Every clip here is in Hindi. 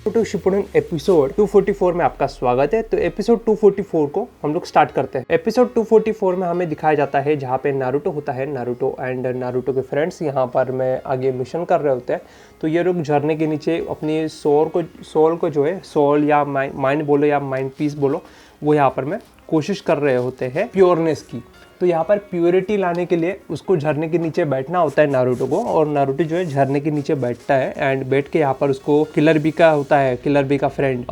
टू शिपुडन एपिसोड 244 में आपका स्वागत है। तो एपिसोड 244 को हम लोग स्टार्ट करते हैं। एपिसोड 244 में हमें दिखाया जाता है जहाँ पे नारुतो होता है, नारुतो एंड नारुतो के फ्रेंड्स यहाँ पर में आगे मिशन कर रहे होते हैं। तो ये लोग झरने के नीचे अपनी सोल को जो है, सोल या माइंड बोलो या माइंड पीस बोलो, वो यहाँ पर में कोशिश कर रहे होते हैं प्योरनेस की। तो यहाँ पर प्योरिटी लाने के लिए उसको झरने के नीचे बैठना होता है नारुतो को, और नारुतो जो है झरने के नीचे बैठता है एंड बैठ के यहाँ पर उसको किलर बी का होता है, किलर बी का फ्रेंड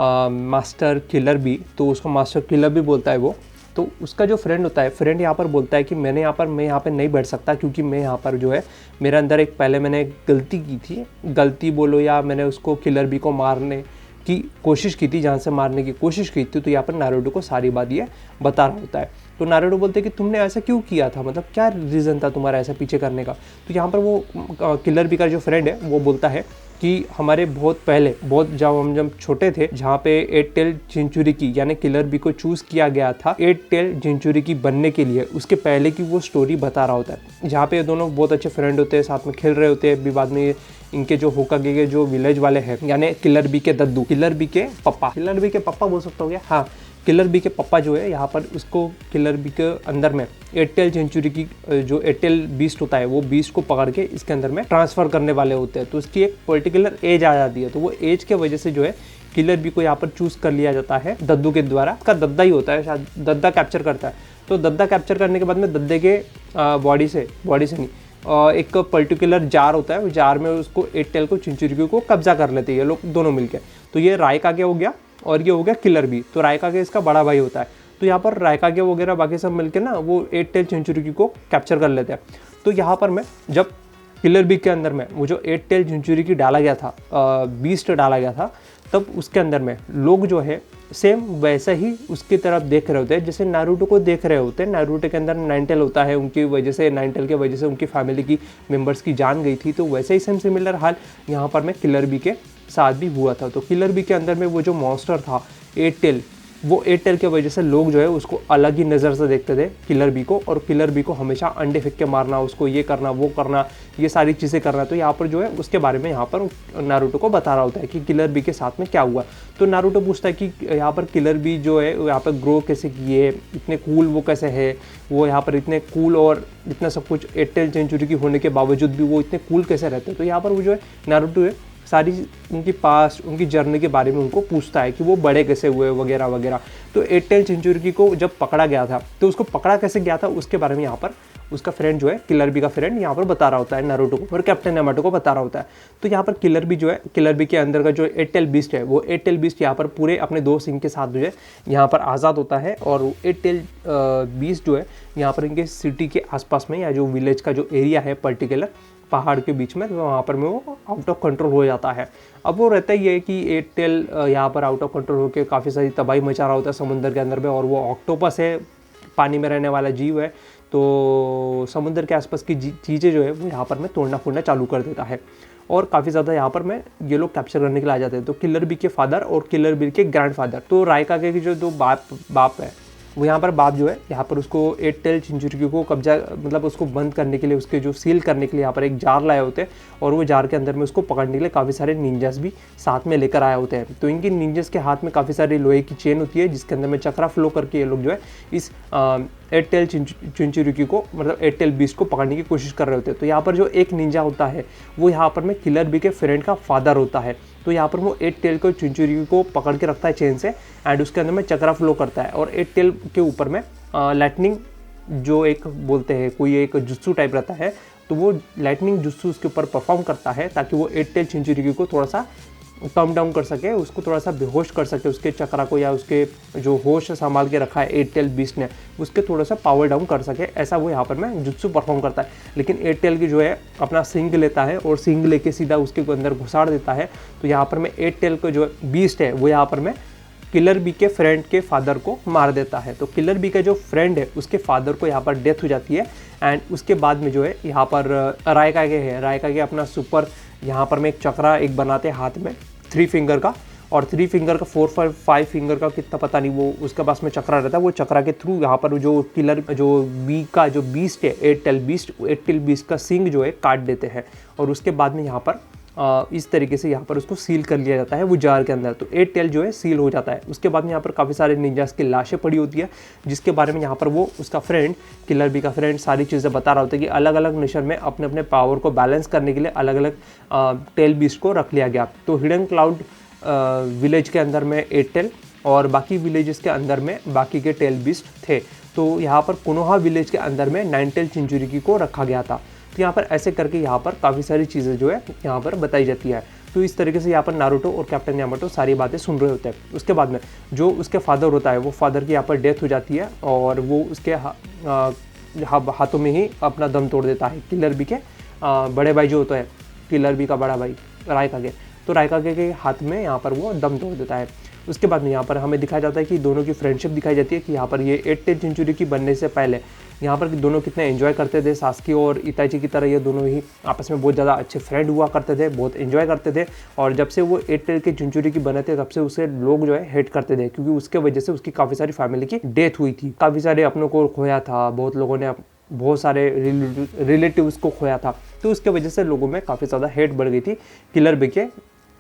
मास्टर किलर बी, तो उसको मास्टर किलर बी बोलता है वो। तो उसका जो फ्रेंड होता है, फ्रेंड यहाँ पर बोलता है कि मैं यहाँ पर नहीं बैठ सकता, क्योंकि मैं यहाँ पर जो है मेरे अंदर पहले मैंने गलती की थी, गलती बोलो या मैंने उसको किलर बी को मारने की कोशिश की थी, जहाँ से मारने की कोशिश की थी। तो यहाँ पर नारुतो को सारी बात ये बता रहा होता है। तो नारुतो बोलते हैं कि तुमने ऐसा क्यों किया था, मतलब क्या रीज़न था तुम्हारा ऐसा पीछे करने का। तो यहाँ पर वो किलर बी का जो फ्रेंड है वो बोलता है कि हमारे बहुत पहले, जब हम छोटे थे, जहाँ पे 8 टेल जिंचुरिकी यानी किलर बी को चूज़ किया गया था 8 टेल जिंचुरिकी बनने के लिए, उसके पहले की वो स्टोरी बता रहा होता है, जहाँ पे ये दोनों बहुत अच्छे फ्रेंड होते हैं, साथ में खेल रहे होते हैं। भी बाद में इनके जो होकागे के जो विलेज वाले हैं, यानी किलर बी के दद्दू, किलर बी के पप्पा बोल सकता हो गया, हाँ, किलर बी के पप्पा जो है यहाँ पर उसको किलर बी के अंदर में 8 टेल जिंचुरिकी जो 8 टेल बीस्ट होता है, वो बीस्ट को पकड़ के इसके अंदर में ट्रांसफर करने वाले होते हैं। तो उसकी एक पर्टिकुलर एज आ जाती है, तो वो एज के वजह से जो है किलर बी को यहाँ पर चूज कर लिया जाता है दद्दू के द्वारा। उसका दद्दा ही होता है, शायद दद्दा कैप्चर करता है। तो दद्दा कैप्चर करने के बाद में दद्दे के बॉडी से नहीं, एक पर्टिकुलर जार होता है, वो जार में उसको 8 टेल को जिंचुरिकी को कब्जा कर लेते हैं ये लोग दोनों मिलकर। तो ये रायकागे हो गया और ये हो गया किलर बी। तो रायकागे इसका बड़ा भाई होता है। तो यहाँ पर रायकागे वगैरह बाकी सब मिलकर ना वो 8 टेल जिंचुरिकी को कैप्चर कर लेते हैं। तो यहाँ पर मैं जब किलर बी के अंदर में वो जो 8 टेल जिंचुरिकी डाला गया था, बीस्ट डाला गया था, तब उसके अंदर में लोग जो है सेम वैसा ही उसकी तरफ देख रहे होते हैं जैसे नारुतो को देख रहे होते हैं। नारुतो के अंदर 9 टेल होता है, उनकी वजह से 9 टेल के वजह से उनकी फैमिली की मेंबर्स की जान गई थी। तो वैसे ही सेम सिमिलर हाल यहाँ पर मैं किलर बी के साथ भी हुआ था। तो किलर बी के अंदर में वो जो मॉन्स्टर था 8 टेल, वो 8 टेल के वजह से लोग जो है उसको अलग ही नज़र से देखते थे किलर बी को, और किलर बी को हमेशा अंडे फेंक के मारना, उसको ये करना वो करना, ये सारी चीज़ें करना। तो यहाँ पर जो है उसके बारे में यहाँ पर नारुतो को बता रहा होता है कि किलर बी के साथ में क्या हुआ। तो नारुतो पूछता है कि यहाँ पर किलर बी जो है यहाँ पर ग्रो कैसे किए, इतने कूल वो कैसे है, वो यहाँ पर इतने कूल और इतना सब कुछ 8 टेल जिंचुरिकी होने के बावजूद भी वो इतने कूल कैसे रहते हैं। तो यहाँ पर वो जो है नारुतो है सारी उनकी पास्ट, उनकी जर्नी के बारे में उनको पूछता है कि वो बड़े कैसे हुए वगैरह वगैरह। तो 8 टेल जिंचुरिकी को जब पकड़ा गया था, तो उसको पकड़ा कैसे गया था उसके बारे में यहाँ पर उसका फ्रेंड जो है किलर बी का फ्रेंड यहाँ पर बता रहा होता है नारुतो को, और कैप्टन यामाटो को बता रहा होता है। तो यहाँ पर किलर बी जो है, किलर बी के अंदर का जो 8 टेल बीस्ट है, वो 8 टेल बीस्ट यहाँ पर पूरे अपने 2 सिंह के साथ जो है यहाँ पर आज़ाद होता है। और 8 टेल बीस्ट जो है यहाँ पर इनके सिटी के आसपास में, या जो विलेज का जो एरिया है पर्टिकुलर पहाड़ के बीच में, तो वहाँ पर में वो आउट ऑफ कंट्रोल हो जाता है। अब वो रहता ही है कि 8 टेल यहाँ पर आउट ऑफ कंट्रोल होकर काफ़ी सारी तबाही मचा रहा होता है समुद्र के अंदर में, और वो ऑक्टोपस है, पानी में रहने वाला जीव है। तो समुद्र के आसपास की चीज़ें जो है वो यहाँ पर में तोड़ना फोड़ना चालू कर देता है, और काफ़ी ज़्यादा यहाँ पर में ये लोग कैप्चर करने के लिए आ जाते हैं। तो किलर बी के फादर और किलर बी के ग्रैंडफादर, तो रायकागे की जो दो बाप है, वो यहाँ पर बाप जो है यहाँ पर उसको 8 टेल जिंचुरिकी को कब्जा, मतलब उसको बंद करने के लिए, उसके जो सील करने के लिए यहाँ पर एक जार लाए होते हैं, और वो जार के अंदर में उसको पकड़ने के लिए काफ़ी सारे निंजास भी साथ में लेकर आए होते हैं। तो इनकी निंजास के हाथ में काफ़ी सारी लोहे की चेन होती है, जिसके अंदर में चक्रा फ्लो करके ये लोग जो है इस 8 टेल जिंचुरिकी को, मतलब 8 टेल बीस्ट को पकड़ने की कोशिश कर रहे होते हैं। तो यहाँ पर जो एक निंजा होता है वो यहाँ पर में किलर बी के फ्रेंड का फादर होता है। तो यहाँ पर वो 8 टेल को जिंचुरिकी को पकड़ के रखता है चेन से, एंड उसके अंदर में चक्रा फ्लो करता है, और 8 टेल के ऊपर में लाइटनिंग जो एक बोलते हैं, कोई एक जुत्सु टाइप रहता है, तो वो लाइटनिंग जुत्सु उसके ऊपर परफॉर्म करता है, ताकि वो 8 टेल जिंचुरिकी को थोड़ा सा कम डाउन कर सके, उसको थोड़ा सा बेहोश कर सके, उसके चक्रा को, या उसके जो होश संभाल के रखा है 8 टेल बीस्ट ने, उसके थोड़ा सा पावर डाउन कर सके, ऐसा वो यहाँ पर में जुत्सु परफॉर्म करता है। लेकिन 8 टेल की जो है अपना सिंग लेता है, और सिंग लेके सीधा उसके अंदर घुसाड़ देता है। तो यहाँ पर में 8 टेल को जो बीस्ट है वो यहाँ पर में किलर बी के फ्रेंड के फादर को मार देता है। तो किलर बी का जो फ्रेंड है उसके फादर को यहाँ पर डेथ हो जाती है, एंड उसके बाद में जो है यहाँ पर रायकागे है, रायकागे अपना सुपर यहाँ पर में एक चक्रा एक बनाते हैं हाथ में 3 फिंगर का, और 3 फिंगर का 4-5 फिंगर का कितना पता नहीं, वो उसके पास में चक्रा रहता है। वो चक्रा के थ्रू यहाँ पर जो किलर जो बी का जो बीस्ट है 8 टेल बीस्ट का सिंग जो है काट देते हैं, और उसके बाद में यहाँ पर इस तरीके से यहाँ पर उसको सील कर लिया जाता है वो जार के अंदर। तो 8 टेल जो है सील हो जाता है। उसके बाद में यहाँ पर काफ़ी सारे निंजास की लाशें पड़ी होती है, जिसके बारे में यहाँ पर वो उसका फ्रेंड, किलर बी का फ्रेंड, सारी चीज़ें बता रहा होता है कि अलग अलग मिशन में अपने अपने पावर को बैलेंस करने के लिए अलग अलग टेल बीस्ट को रख लिया गया। तो हिडन क्लाउड विलेज के अंदर में 8 टेल और बाकी विलेजेस के अंदर में बाकी के टेल बीस्ट थे। तो यहाँ पर कोनोहा विलेज के अंदर में 9 टेल चिंचुरिकी को रखा गया था। तो यहाँ पर ऐसे करके यहाँ पर काफ़ी सारी चीज़ें जो है यहाँ पर बताई जाती है। तो इस तरीके से यहाँ पर नारुतो और कैप्टन यामाटो सारी बातें सुन रहे होते हैं। उसके बाद में जो उसके फादर होता है, वो फादर की यहाँ पर डेथ हो जाती है और वो उसके हाथों में ही अपना दम तोड़ देता है। किलर बी के बड़े भाई जो होता है, किलर बी का बड़ा भाई रायकागे, तो रायकागे के हाथ में यहाँ पर वो दम तोड़ देता है। उसके बाद में यहाँ पर हमें दिखाया जाता है कि दोनों की फ्रेंडशिप दिखाई जाती है कि यहाँ पर ये 8 टेल चिंचुरिकी बनने से पहले यहाँ पर दोनों कितने एंजॉय करते थे। सास्की और इताची की तरह ये दोनों ही आपस में बहुत ज़्यादा अच्छे फ्रेंड हुआ करते थे, बहुत एंजॉय करते थे। और जब से वो 8 टेल के चिंचुरिकी बने थे तब से उसे लोग जो है हेट करते थे, क्योंकि उसके वजह से उसकी काफ़ी सारी फैमिली की डेथ हुई थी, काफ़ी सारे अपनों को खोया था, बहुत लोगों ने बहुत सारे रिलेटिव्स को खोया था। तो उसके वजह से लोगों में काफ़ी ज़्यादा हेट बढ़ गई थी किलर बी के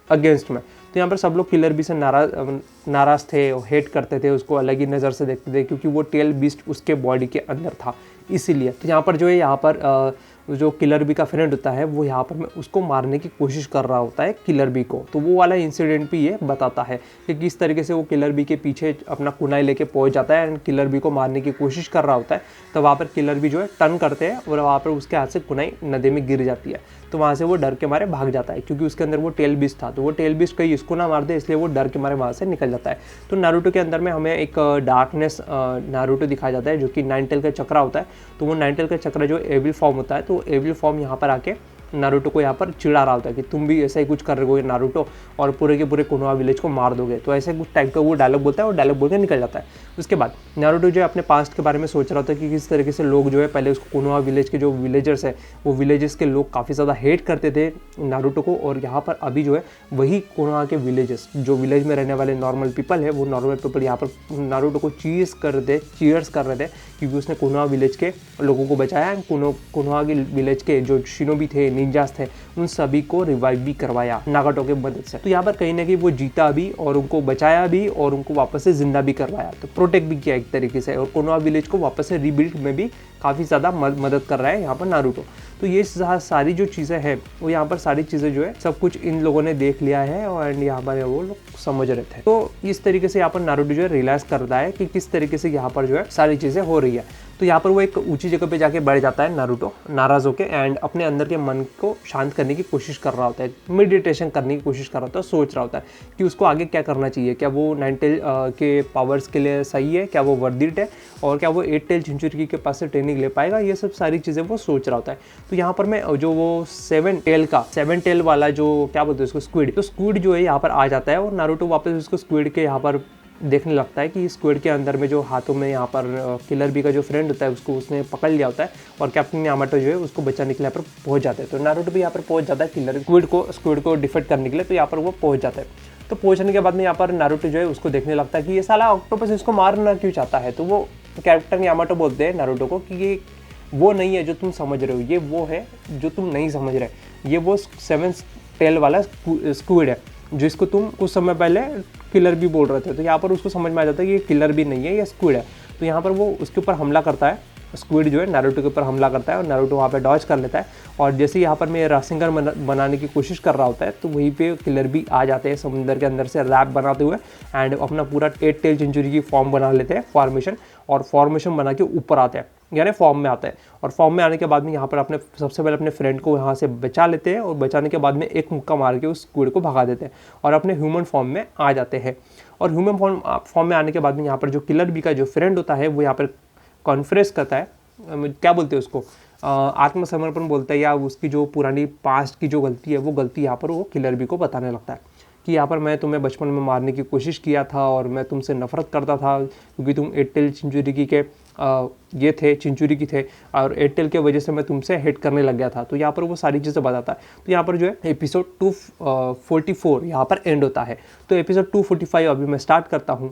अगेंस्ट में। तो यहाँ पर सब लोग किलर बी से नाराज़ थे और हेट करते थे, उसको अलग ही नज़र से देखते थे, क्योंकि वो टेल बीस्ट उसके बॉडी के अंदर था इसीलिए। तो यहाँ पर जो है यहाँ पर जो किलर बी का फ्रेंड होता है वो यहाँ पर उसको मारने की कोशिश कर रहा होता है किलर बी को। तो वो वाला इंसिडेंट भी ये बताता है कि किस तरीके से वो किलर बी के पीछे अपना कुनाई लेके पहुँच जाता है एंड किलर बी को मारने की कोशिश कर रहा होता है। तो वहाँ पर किलर बी जो है टर्न करते हैं और वहाँ पर उसके हाथ से कुनाई नदी में गिर जाती है। तो वहाँ से वो डर के मारे भाग जाता है, क्योंकि उसके अंदर वो टेल बीस्ट था। तो वो टेल बीस्ट कहीं इसको ना मार दे, इसलिए वो डर के मारे वहाँ से निकल जाता है। तो नारुतो के अंदर में हमें एक डार्कनेस नारुतो दिखाया जाता है, जो कि 9 टेल का चक्रा होता है। तो वो 9 टेल का चक्रा जो एविल फॉर्म होता है, तो एविल फॉर्म यहाँ पर आके नारुतो को यहाँ पर चिढ़ा रहा होता है कि तुम भी ऐसा ही कुछ कर रहे हो नारुतो और पूरे के पूरे कोनोहा विलेज को मार दोगे। तो ऐसे कुछ टाइप का वो डायलॉग बोलता है और डायलॉग बोल के निकल जाता है। उसके बाद नारुतो जो है अपने पास्ट के बारे में सोच रहा होता है कि किस तरीके से लोग जो है पहले उसको कोनोहा विलेज के जो विलेजर्स है, वो विलेजर्स के लोग काफ़ी ज़्यादा हेट करते थे नारुतो को। और यहाँ पर अभी जो है वही कोनोहा के विलेजर्स, जो विलेज में रहने वाले नॉर्मल पीपल है, वो नॉर्मल पीपल यहाँ पर नारुतो को चीयर्स कर रहे थे, क्योंकि उसने कोनोहा विलेज के लोगों को बचाया। कोनोहा के विलेज के जो शिनोबी थे, निंजास थे, उन सभी को रिवाइव भी करवाया नागाटो के मदद से। तो यहाँ पर कहीं ना कहीं वो जीता भी और उनको बचाया भी और उनको वापस से जिंदा भी करवाया, तो प्रोटेक्ट भी किया एक तरीके से। और कोनोहा विलेज को वापस से रीबिल्ड में भी काफ़ी ज़्यादा मदद कर रहा है यहाँ पर नारुतो। तो ये सारी जो चीज़ें हैं वो यहाँ पर सारी चीज़ें जो है सब कुछ इन लोगों ने देख लिया है और यहाँ पर वो लोग समझ रहे थे। तो इस तरीके से यहाँ पर नारुतो जो है रियलाइज़ करता है कि किस तरीके से यहाँ पर जो है सारी चीज़ें हो रही है। तो यहाँ पर वो एक ऊंची जगह पे जाके बैठ जाता है नारुतो नाराज़ होके एंड अपने अंदर के मन को शांत करने की कोशिश कर रहा होता है, मेडिटेशन करने की कोशिश कर रहा होता है, सोच रहा होता है कि उसको आगे क्या करना चाहिए, क्या वो 9 टेल के पावर्स के लिए सही है, क्या वो वर्थ इट है, और क्या वो 8 टेल चिंचुरिकी के पास से ट्रेनिंग ले पाएगा। ये सब सारी चीज़ें वो सोच रहा होता है। तो यहाँ पर मैं जो वो 7 टेल वाला जो क्या बोलते हैं उसको, स्क्विड, तो स्क्विड जो है यहाँ पर आ जाता है और नारुतो वापस उसको स्क्विड के यहाँ पर देखने लगता है कि स्क्विड के अंदर में जो हाथों में यहाँ पर किलर बी का जो फ्रेंड होता है उसको उसने पकड़ लिया होता है और कैप्टन यामाटो जो है उसको बचाने के लिए यहाँ पर पहुँच जाता है। तो नारुतो भी यहाँ पर पहुँच जाता है स्क्विड को डिफेक्ट करने के लिए। तो यहाँ पर वो पहुँच जाता है। तो पहुँचने के बाद में यहाँ पर नारुतो जो है उसको देखने लगता है कि ये साला ऑक्टोपस इसको मारना क्यों चाहता है। तो वो कैप्टन यामाटो बोलते हैं नारुतो को कि ये वो नहीं है जो तुम समझ रहे हो, ये वो है जो तुम नहीं समझ रहे, ये वो 7 टेल वाला स्क्विड है जिसको तुम कुछ समय पहले किलर भी बोल रहे थे। तो यहाँ पर उसको समझ में आ जाता है कि ये किलर भी नहीं है, ये स्क्विड है। तो यहाँ पर वो उसके ऊपर हमला करता है, स्क्विड जो है नारुतो के ऊपर हमला करता है और नारुतो वहाँ पे डॉज कर लेता है। और जैसे यहाँ पर मैं राशिंगन बनाने की कोशिश कर रहा होता है तो वहीं पे किलर भी आ जाते हैं समुद्र के अंदर से रैप बनाते हुए एंड अपना पूरा 8 टेल चिंचुरी की फॉर्म बना लेते हैं, फॉर्मेशन बना के ऊपर आते हैं, यानी फॉर्म में आता है। और फॉर्म में आने के बाद में यहाँ पर सबसे पहले अपने फ्रेंड को यहाँ से बचा लेते हैं और बचाने के बाद में एक मुक्का मार के उस स्क्विड को भगा देते हैं और अपने ह्यूमन फॉर्म में आ जाते हैं। और ह्यूमन फॉर्म में आने के बाद में यहाँ पर जो किलर बी का जो फ्रेंड होता है वो यहाँ पर कॉन्फ्रेस करता है, क्या बोलते हैं उसको, आत्मसमर्पण बोलता है, या उसकी जो पुरानी पास्ट की जो गलती है वो गलती यहाँ पर वो किलर बी को बताने लगता है कि यहाँ पर मैं तुम्हें बचपन में मारने की कोशिश किया था और मैं तुमसे नफरत करता था क्योंकि तुम 8 टेल चिंचुरिकी के ये थे, चिंचुरिकी थे, और 8 टेल के वजह से मैं तुमसे हेट करने लग गया था। तो यहाँ पर वो सारी चीज़ें बताता है। तो यहाँ पर जो है एपिसोड 244 यहाँ पर एंड होता है। तो एपिसोड 245 अभी मैं स्टार्ट करता हूँ।